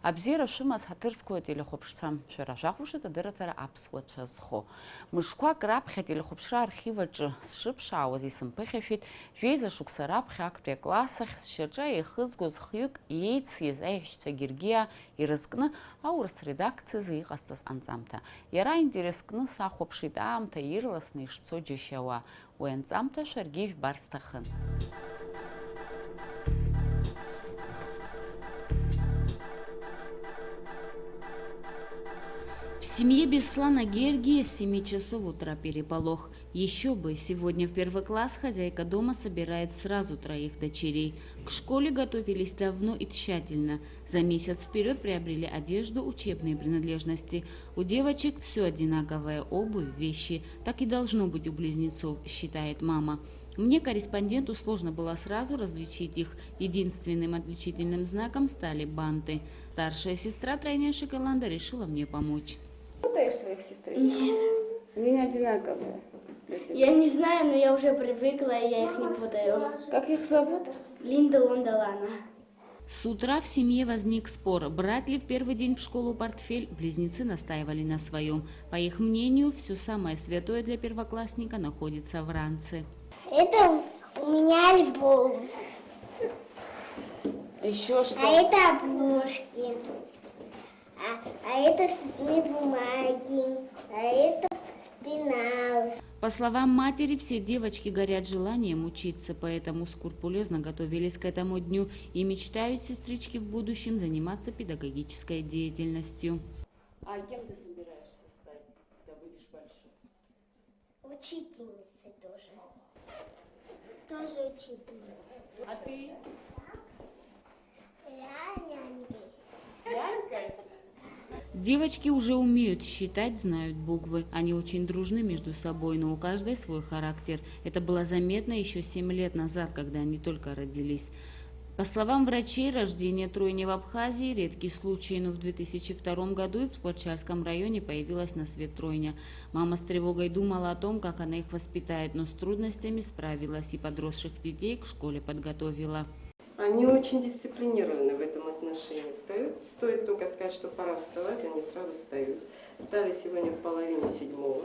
Абзира шәымаз ҳаҭырцқәа телехәаԥшцәа, шәара шәахәаԥшит адырраҭара аԥсуацәа зхо. Мышқәак раԥхьа ателехәаԥшра архив аҿы сшыԥшаауаз исымԥыхьашәеит жәеиза шықәса раԥхьа актәи акласс ахь сшьаҿа еихызгоз хҩык иеициз аиҳәшьцәа Гергиа ирызкны аурыс редакциазы иҟасҵаз анҵамҭа. Иара аинтерес кны сахәаԥшит аамҭа ирласны ишцо џьашьауа. Уи анҵамҭа шәаргьы ижәбар сҭахын. В семье Беслана Гергия с 7 часов утра переполох. Еще бы, сегодня в первый класс хозяйка дома собирает сразу 3 дочерей. К школе готовились давно и тщательно. За месяц вперед приобрели одежду, учебные принадлежности. У девочек все одинаковое, обувь, вещи. Так и должно быть у близнецов, считает мама. Мне, корреспонденту, сложно было сразу различить их. Единственным отличительным знаком стали банты. Старшая сестра, тройняшка Шоколанда, решила мне помочь. Путаешь своих сестричек? Нет. Они не одинаковые. Я не знаю, но я уже привыкла, и я их не путаю. Как их зовут? Линда, Лонда, Лана. С утра в семье возник спор, брать ли в первый день в школу портфель. Близнецы настаивали на своем. По их мнению, все самое святое для первоклассника находится в ранце. Это у меня альбом. Еще что? А это обложки. А это цветные бумаги. А это пенал. По словам матери, все девочки горят желанием учиться, поэтому скрупулезно готовились к этому дню и мечтают сестрички в будущем заниматься педагогической деятельностью. А кем ты собираешься стать, когда будешь большой? Учительница тоже. Тоже учительница. А ты? Я нянькой. Нянькой? Девочки уже умеют считать, знают буквы. Они очень дружны между собой, но у каждой свой характер. Это было заметно еще 7 лет назад, когда они только родились. По словам врачей, рождение тройни в Абхазии – редкий случай, но в 2002 году в Спортчальском районе появилась на свет тройня. Мама с тревогой думала о том, как она их воспитает, но с трудностями справилась и подросших детей к школе подготовила. Они очень дисциплинированы в этом отношении. Стоит только сказать, что пора вставать, они сразу встают. Встали сегодня в половине 7-го.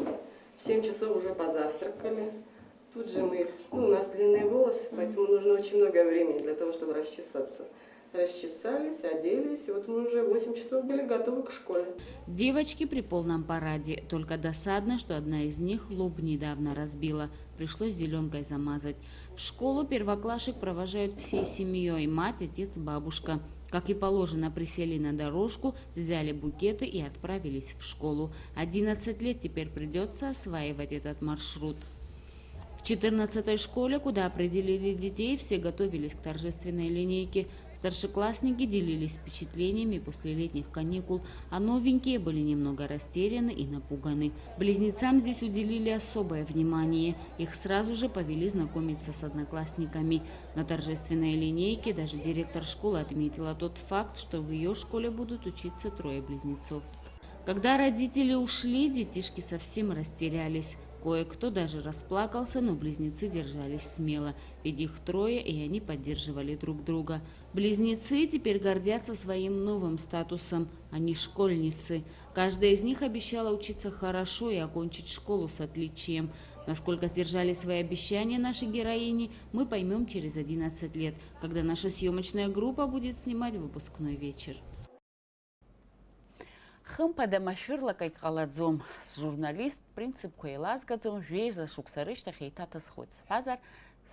В 7 часов уже позавтракали. Тут же у нас длинные волосы, поэтому нужно очень много времени для того, чтобы расчесаться. Расчесались, оделись, и вот мы уже в 8 часов были готовы к школе. Девочки при полном параде. Только досадно, что одна из них лоб недавно разбила. Пришлось зеленкой замазать. В школу первоклашек провожают всей семьей. Мать, отец, бабушка. Как и положено, присели на дорожку, взяли букеты и отправились в школу. 11 лет теперь придется осваивать этот маршрут. В 14-й школе, куда определили детей, все готовились к торжественной линейке. Старшеклассники делились впечатлениями после летних каникул, а новенькие были немного растеряны и напуганы. Близнецам здесь уделили особое внимание. Их сразу же повели знакомиться с одноклассниками. На торжественной линейке даже директор школы отметила тот факт, что в ее школе будут учиться 3 близнецов. Когда родители ушли, детишки совсем растерялись. Кое-кто даже расплакался, но близнецы держались смело, ведь их 3, и они поддерживали друг друга. Близнецы теперь гордятся своим новым статусом, они школьницы. Каждая из них обещала учиться хорошо и окончить школу с отличием. Насколько сдержали свои обещания наши героини, мы поймем через 11 лет, когда наша съемочная группа будет снимать выпускной вечер. Хымԥада машәырлак ҟалаӡом. Журналист принципқәа еилазгаӡом, жәеиза шықәса рышьҭахь еиҭаҭысхуеит сҳәазар,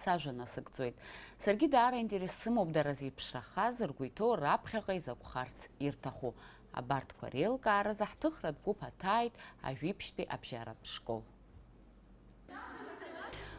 сажәа насыгӡоит. Саргьы даара интерес сымоуп дара зеиԥшрахаз, ргәы иҭоу раԥхьаҟа изакәхарц ирҭаху. Абарҭқәа реилкааразы ҳҭыхратә гәыԥ аҭааит ажәиԥшьтәи абжьаратә школ.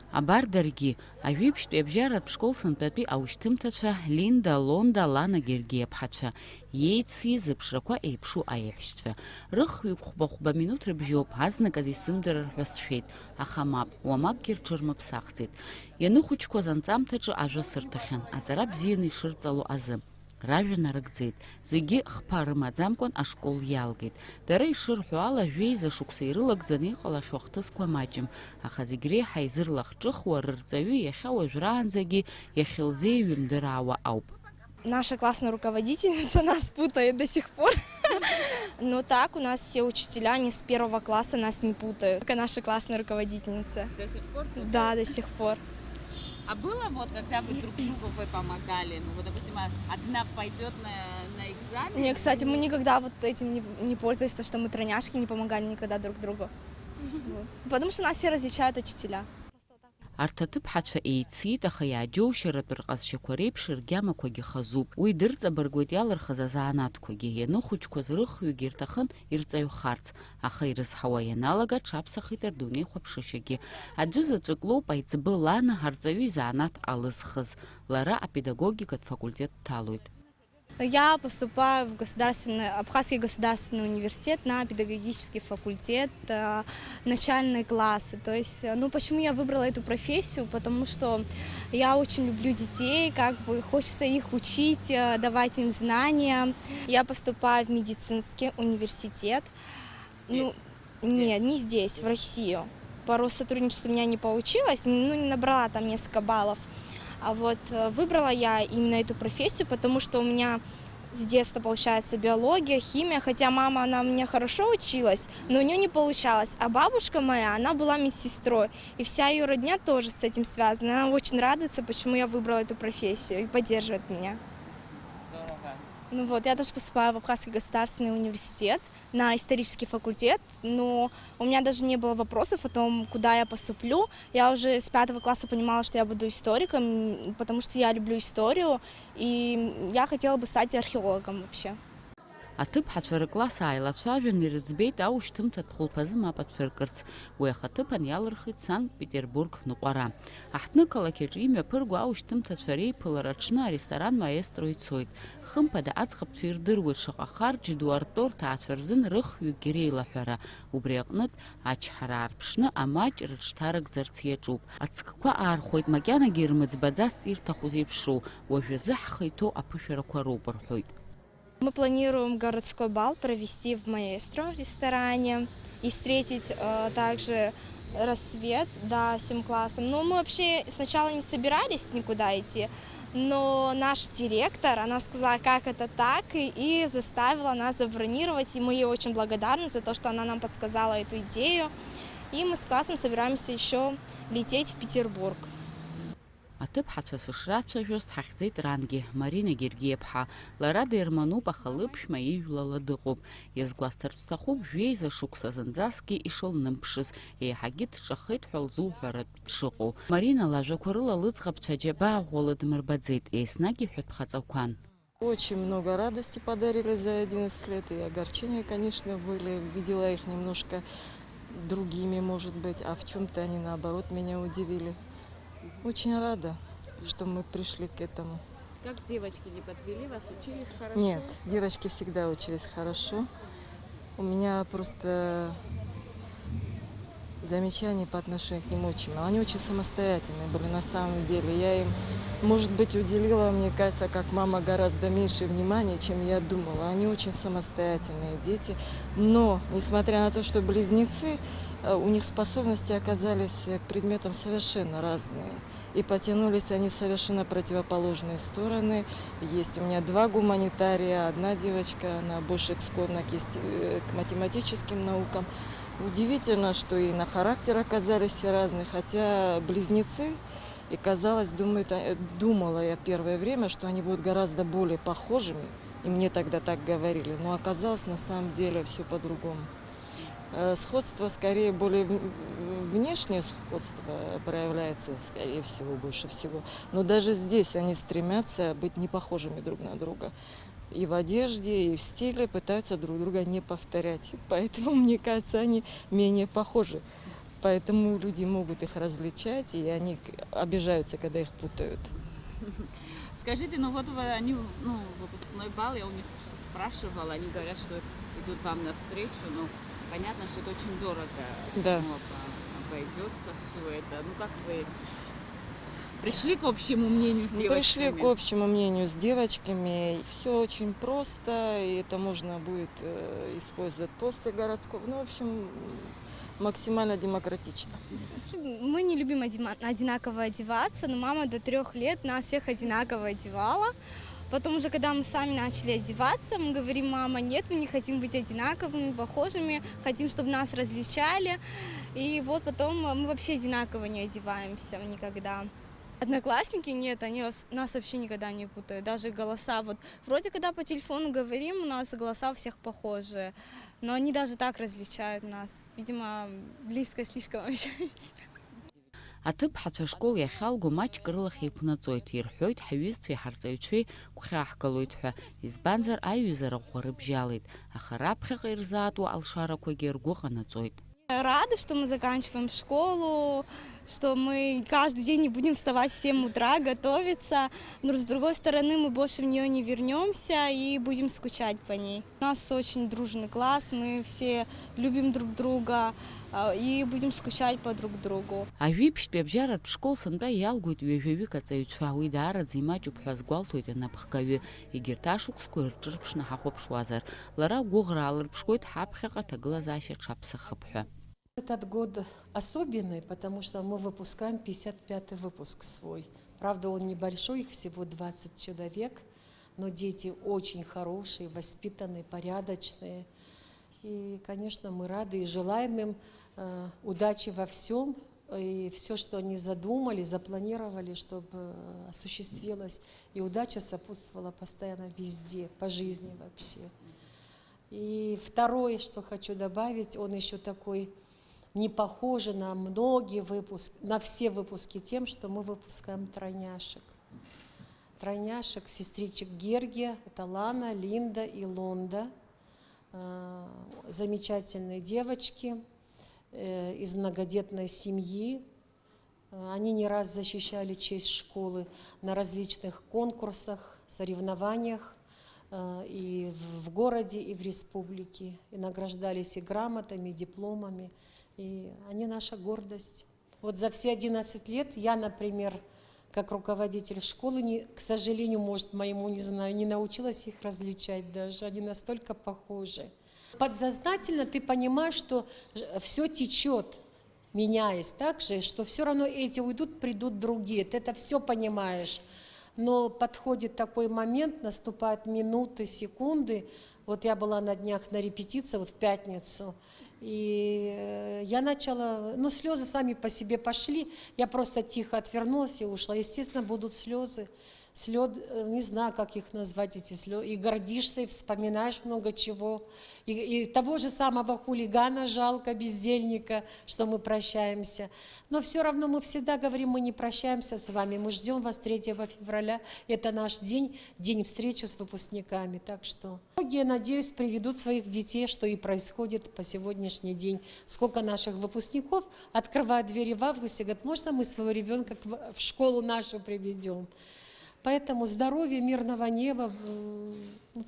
Абар даргьы, ажәиԥшьтәи абжьаратә школ сынтәатәи аушьҭымҭацәа Линда, Лонда, Лана, Гергиа ԥҳацәа, иеициз зыԥшрақәа еиԥшу аиҳәшьцәа. Рыхҩык хәба-хәба минуҭ рыбжьоуп, азныказ исымдырыр ҳәа сшәеит, аха мап, уамакгьы рҽырмыԥсахӡеит. Ианыхәыҷқәаз анҵамҭаҿы ажәа сырҭахьан, аҵара бзианы ишырҵало азы. Ражәа нарыгӡеит. Зегьы хԥа рымаӡамкәан ашкол иалгеит. Дара ишырҳәо ала жәеиза шықәса ирылагӡаны иҟалахьоу хҭысқәа маҷым, аха зегь реиҳа изырлахҿыхуа рырҵаҩы иахьа уажәраанӡагьы иахьылзеиҩымдыраауа ауп. Наша классная руководительница нас путает до сих пор. Но так у нас все учителя, они с 1 класса нас не путают. Только наша классная руководительница. До сих пор? Да, до сих пор. А было вот, когда вы друг другу вы помогали? Ну вот, допустим, одна пойдет на экзамен? Не, кстати, мы никогда вот этим не пользовались, то, что мы тройняшки не помогали никогда друг другу. Вот. Потому что нас все различают учителя. Арҭ аҭыԥҳацәа еицит, аха иааџьоушьаратә рҟазшьақәа реиԥш ргьамақәагьы хазуп. Уи дырҵабыргуеит иалырхыз азаанатқәагьы. Ианыхәыҷқәаз рыхҩык ирҭахын ирҵаҩхарц, аха ирызҳауа ианалага ҽаԥсахит рдунеи хәаԥшышьагьы. Аӡәы заҵәык лоуп аиҵбы лан ҳарҵаҩы изаанат алызхыз. Лара апедагогикатә факультет дҭалоит. Я поступаю в Абхазский государственный университет на педагогический факультет, начальные классы. То есть, почему я выбрала эту профессию? Потому что я очень люблю детей, хочется их учить, давать им знания. Я поступаю в медицинский университет. Здесь? Нет, не здесь, в Россию. По Россотрудничеству у меня не получилось, не набрала там несколько баллов. А вот выбрала я именно эту профессию, потому что у меня с детства получается биология, химия, хотя мама, она у меня хорошо училась, но у нее не получалось. А бабушка моя, она была медсестрой, и вся ее родня тоже с этим связана. Она очень радуется, почему я выбрала эту профессию и поддерживает меня. Я даже поступаю в Абхазский государственный университет на исторический факультет, но у меня даже не было вопросов о том, куда я поступлю. Я уже с 5 класса понимала, что я буду историком, потому что я люблю историю, и я хотела бы стать археологом вообще. Аҭыԥҳацәа рыкласс ааилацәажәан ирыӡбеит аушьҭымҭа хәылԥазы мап ацәыркырц. Уи ахаҭыԥан иалырхит Санкт-Петербург ныҟәара. Аҳҭнықалақь аҿы имҩаԥырго аушьҭымҭацәа реиԥылара аҽны аресторан маестро ицоит. Хымԥада аӡӷабцәа ирдыруеит шаҟа харџь ду арту рҭаацәа рзын рыхҩыкгьы реилаҳәара. Убри аҟнытә ачҳара аарԥшны амаҷ рыҽҭарыгӡарц иаҿуп. Ацкқәа аархәоит, макьанагьы ирмыӡбаӡацт ирҭаху зеиԥшроу. Уажәазы ҳхы иҭоу аԥышәарақәа роуп рҳәоит. Мы планируем городской бал провести в маэстро ресторане и встретить также рассвет, всем классом. Но мы вообще сначала не собирались никуда идти, но наш директор, она сказала, как это так, и заставила нас забронировать. И мы ей очень благодарны за то, что она нам подсказала эту идею. И мы с классом собираемся еще лететь в Петербург. Аҭыԥҳацәа сышрацәажәоз ҳахьӡеит рангьы, Марина Гергиеԥҳа. Лара деермануп, аха лыԥшәма ижәлала дыҟоуп. Иазгәасҭарц сҭахуп жәеиза шықәса зынӡасгьы ишылнымԥшыз, еиҳагьы дҿахеит ҳәа лзуҳәаратә дшыҟоу. Марина лажәақәа рыла лыӡӷабцәа џьабаа ӷәӷәала дмырбаӡеит, еснагь иҳәатә хаҵақәан. Очень много радости подарили за 11 лет, и огорчения, конечно, были. Видела их немножко другими, может быть, а в чем-то они, наоборот, меня удивили. Очень рада, что мы пришли к этому. Как девочки не подвели вас, учились хорошо? Нет, девочки всегда учились хорошо. У меня просто замечаний по отношению к ним очень мало. Они очень самостоятельные были на самом деле. Я им, может быть, уделила, мне кажется, как мама, гораздо меньше внимания, чем я думала. Они очень самостоятельные дети. Но, несмотря на то, что близнецы, у них способности оказались к предметам совершенно разные. И потянулись они в совершенно противоположные стороны. Есть у меня 2 гуманитария, 1 девочка, она больше склонна к математическим наукам. Удивительно, что и на характер оказались все разные, хотя близнецы, и казалось, думала я первое время, что они будут гораздо более похожими, и мне тогда так говорили, но оказалось на самом деле все по-другому. Сходство скорее более внешнее сходство проявляется, скорее всего, больше всего. Но даже здесь они стремятся быть не похожими друг на друга. И в одежде, и в стиле пытаются друг друга не повторять. Поэтому, мне кажется, они менее похожи. Поэтому люди могут их различать, и они обижаются, когда их путают. Скажите, они, выпускной бал, я у них спрашивала, они говорят, что идут вам навстречу, но понятно, что это очень дорого. Да. Обойдется все это. Как вы пришли к общему мнению с девочками? Пришли к общему мнению с девочками. Все очень просто, и это можно будет использовать после городского. В общем, максимально демократично. Мы не любим одинаково одеваться, но мама до 3 лет нас всех одинаково одевала. Потом уже, когда мы сами начали одеваться, мы говорим: мама, нет, мы не хотим быть одинаковыми, похожими, хотим, чтобы нас различали. И вот потом мы вообще одинаково не одеваемся никогда. Одноклассники нет, они нас вообще никогда не путают, даже голоса. Вот вроде когда по телефону говорим, у нас голоса у всех похожие, но они даже так различают нас. Видимо, близко слишком общаемся. Аҭыԥҳацәа ашкол иахьалго маҷк рылахь еиқәнаҵоит, ирҳәоит ҳаҩызцәеи ҳарҵаҩцәеи гәхьааҳгалоит ҳәа, избанзар аиҩызара ӷәӷәа рыбжьалеит, аха раԥхьаҟа ирзаатуа алшарақәагьы ргәы ҟанаҵоит. Рада, что мы заканчиваем школу, что мы каждый день не будем вставать в 7 утра, готовиться, но с другой стороны мы больше в нее не вернемся и будем скучать по ней. У нас очень дружный класс, мы все любим друг друга и будем скучать по друг другу. Ажәиԥшьтәи абжьаратә школ сынтәа иалгоит ҩажәаҩык аҵаҩцәа, уи даараӡа имаҷуп ҳәа азгәалҭоит анаԥхгаҩы, егьырҭ ашықәсқәа ирҿырԥшны ҳахәаԥшуазар, лара гәыӷраа лырԥшқоит ҳаԥхьаҟа ҭагылазаашьа ҽаԥсахып ҳәа. Этот год особенный, потому что мы выпускаем 55-й выпуск свой. Правда, он небольшой, их всего 20 человек, но дети очень хорошие, воспитанные, порядочные. И, конечно, мы рады и желаем им удачи во всем. И все, что они задумали, запланировали, чтобы осуществилось. И удача сопутствовала постоянно везде, по жизни вообще. И второе, что хочу добавить, он еще такой не похожий на многие выпуски, на все выпуски тем, что мы выпускаем тройняшек. Тройняшек, сестричек Гергия, это Лана, Линда и Лонда. Замечательные девочки из многодетной семьи. Они не раз защищали честь школы на различных конкурсах, соревнованиях и в городе, и в республике. И награждались и грамотами, и дипломами. И они наша гордость. Вот за все 11 лет я, например, как руководитель школы, к сожалению, может, моему, не знаю, не научилась их различать даже. Они настолько похожи. Подсознательно ты понимаешь, что все течет, меняясь так же, что все равно эти уйдут, придут другие. Ты это все понимаешь. Но подходит такой момент, наступают минуты, секунды. Вот я была на днях на репетиции, вот в пятницу, и я начала, ну, слезы сами по себе пошли, я просто тихо отвернулась и ушла. Естественно, будут слезы, не знаю, как их назвать, эти слезы, и гордишься, и вспоминаешь много чего. И того же самого хулигана жалко, бездельника, что мы прощаемся. Но все равно мы всегда говорим, мы не прощаемся с вами, мы ждем вас 3 февраля. Это наш день, день встречи с выпускниками. Так что многие, надеюсь, приведут своих детей, что и происходит по сегодняшний день. Сколько наших выпускников открывают двери в августе, говорят, можно мы своего ребенка в школу нашу приведем? Поэтому здоровья, мирного неба,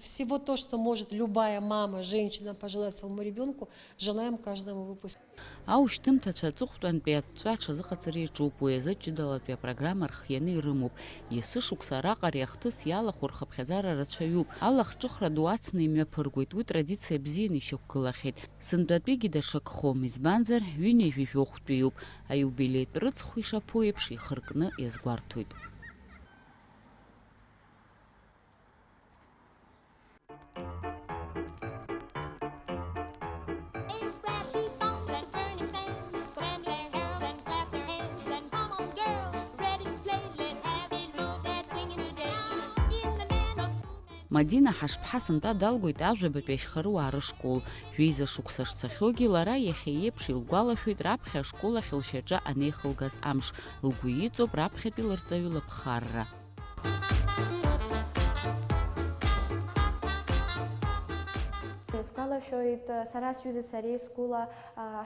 всего то, что может любая мама, женщина пожелать своему ребенку, желаем каждому выпускнику. Аушьҭымҭацәа аҵыхәтәантәи аҭҵәа аҽазыҟаҵара иаҿуп, уи азы ҷыдалатәи апрограмма рхианы ирымоуп. Есышықәса араҟа ари ахҭыс иалахәу рхыԥхьаӡара рацәаҩуп. Алахҿыхра ду ацны имҩаԥыргоит, уи традициа бзианы ишьақәгылахьеит. Сынтәатәигьы даҽакхом, избанзар ҩынҩажәи жәохәтәиуп. Аиубилеитә рыцхә ишаԥу еиԥш ихыркны иазгәарҭоит. Мадина ҳашԥҳа сынтәа далгоит ажәабатәи ашьхаруаа рышкол. Жәеиза шықәса шцахьоугьы лара иахьа еиԥш илгәалашәоит раԥхьа ашкол ахь лшьаҿа анеихылгаз амш. Лгәы иҵоуп раԥхьатәи лырҵаҩы лыԥхарра. Сгәалашәоит, сара сҩыза сареи сгәыла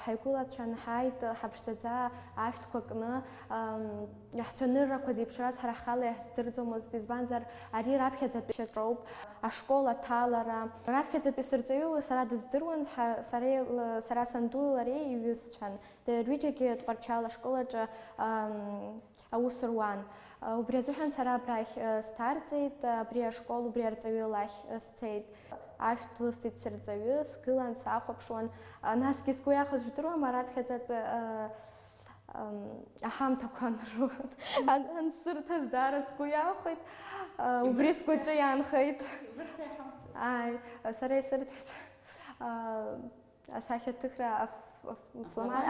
ҳаигәылацәан ҳааит ҳаԥшӡаӡа ашәҭқәа кны, ҳцәаныррақәа зеиԥшраз ҳара ҳхала иаҳздырӡомызт, избанзар ари раԥхьаӡатәи шьаҿоуп, ашкол аҭалара. Раԥхьаӡатәи сырҵаҩы сара дыздыруан, сара сандуи лареи иҩызцәан. Дырҩыџьагьы Тҟәарчал ашколаҿы аус руан. Убри азыҳәан сара абрахь сҭарҵеит, абри ашкол, убри арҵаҩы лахь сцеит. Ашәҭ длысҭеит сырҵаҩы, сгылан, сахәаԥшуан. Насгьы сгәы иахәаз жәдыруама, раԥхьаӡатәи аҳамҭақәа анруат, ансырҭаз даара сгәы иахәеит, убри сгәаҿы иаанхеит. Сара исырҭеит асахьаҭыхра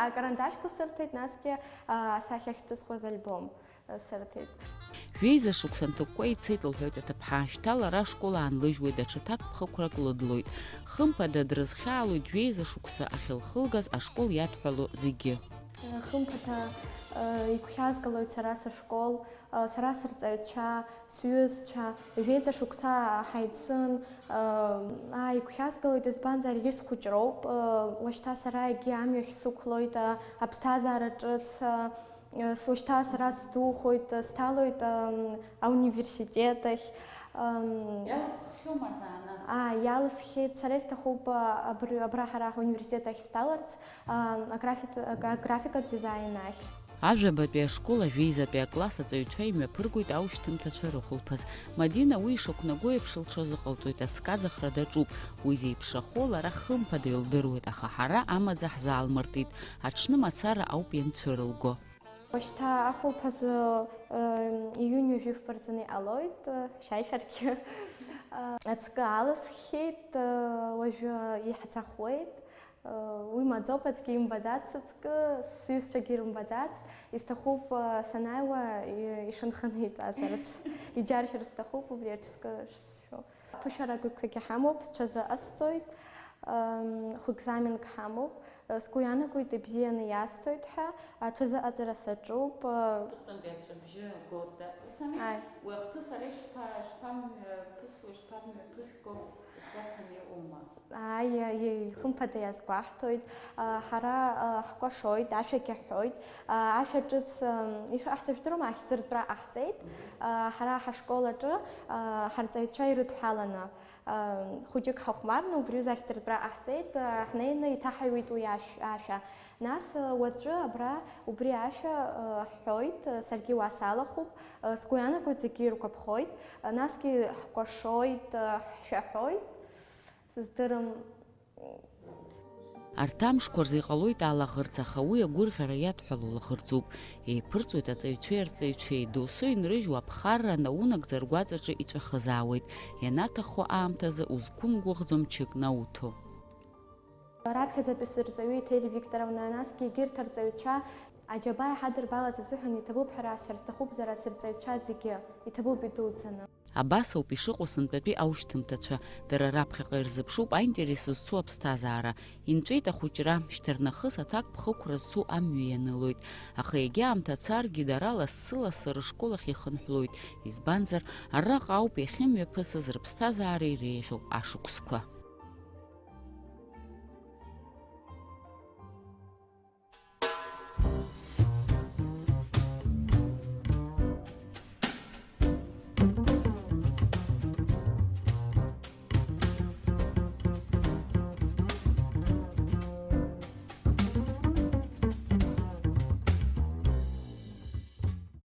акарандашқәа сырҭеит, насгьы асахьа ахьҭысхуаз альбом сырҭеит. Жәеиза шықәса нҭакәкәа ицеит лҳәоит аҭыԥҳа, шьҭа лара ашкол аанлыжьуеит, даҽа ҭакԥхықәрак лыдлоит. Хымԥада дрызхьаалоит жәеиза шықәса ахьылхылгаз ашкол иадҳәало зегьы. Хымԥада игәхьаазгалоит сара сышкол, сара сырҵаҩцәа, сҩызцәа, жәеиза шықәса ҳаицын, игәхьаазгалоит, избанзар егьи схәыҷроуп, уашьҭа сара егьи амҩахь сықәлоит, аԥсҭазаара ҿыц, уашьҭа сара сдухоит, сҭалоит ауниверситет ахь. Иалԥхьома заанааҭ? Иалысхьеит, сара исҭахуп абра ҳара ауниверситет ахь сталарц, аграфикатә дизайн ахь. Ажәабатәи ашкол ажәеизатәи акласс аҵаҩцәа имҩаԥыргоит аушьҭымҭацәа рыхәылԥаз. Мадина уи ишақәнаго еиԥш лҽазыҟалҵоит, аӡкаӡахра даҿуп. Уи зеиԥшрахо лара хымԥада илдыруеит, аха ҳара амаӡа ҳзаалмыртит. Аҽны мацара ауп ианцәырылго. Уашьҭа ахәылԥаз иҩынҩажәи ижәыфбарҵаны иҟалоит, шьаишьаргьы. Аҵкы алысхьеит, уажәы иҳаӡахуеит. Уи маӡоуп, аӡәгьы имбаӡац аҵкы, сҩызцәагьы ирымбаӡац. Исҭахуп санааиуа ишанханы итәазарц. Иџьаршьар сҭахуп убри аҽызкы шысшәо. Ԥышәаракқәагьы ҳамоуп, сҽазыҟасҵоит, хәекзаменк ҳамоуп. Сгәы иаанагоит ибзианы иасҭоит ҳәа, аҽазыҟаҵара саҿуп. Аҿыбжьы агода. Уи ахҭыс ара ишԥамҩаԥысуа, ишԥамҩаԥысго згәаҭаны иҟоума? Хымԥада иазгәаҳҭоит, ҳара ҳкәашоит, ашәагьы аҳәоит, ашәа ҿыц ҳзажәдыруама, ахьӡыртәра ҟаҳҵеит, ҳара ҳашкол аҿы ҳарҵаҩцәа ирыдҳәаланы. Хәыҷык ҳахәмарны, убри захьӡыртәра ҟаҳҵеит, ҳнеины иҭаҳаҩуеит уи ашәа. Нас уаҵәы абра убри ашәа ҳҳәоит, саргьы уа салахуп, сгәы иаанагоит зегьы иргәаԥхоит, насгьы ҳкәашоит, ҳшәаҳәоит, сыздырам. Арҭ амшқәа рзы иҟалоит алаӷырӡ, аха уи агәырӷьара иадҳәало лаӷырӡуп. Еиԥырҵуеит аҵаҩцәеи арҵаҩцәеи, доусы инрыжьуа аԥхарра наунагӡа ргәаҵаҿы иҵәахызаауеит. Ианаҭаху аамҭазы узқәымгәыӷӡо мчык науҭо. Раԥхьаӡатәи сырҵаҩы Еҭери Викторовна, насгьы егьырҭ арҵаҩцәа аџьабаа иҳадырбалаз азыҳәан иҭабуп ҳәа расҳәар сҭахуп зара сырҵаҩцәа зегьы, иҭабуп идуӡӡаны. Абас ауп ишыҟоу сынтәатәи аушьҭымҭацәа, дара раԥхьаҟа ирзыԥшуп аинтерес зцу аԥсҭазаара. Инҵәеит ахәыҷра, шьҭарнахыс аҭакԥхықәра зцу амҩа ианылоит. Аха егьа аамҭа царгьы дара лассы-лассы рышкол ахь ихынҳәлоит. Избанзар, араҟа ауп иахьымҩаԥысыз рыԥсҭазаара иреиӷьу ашықәсқәа.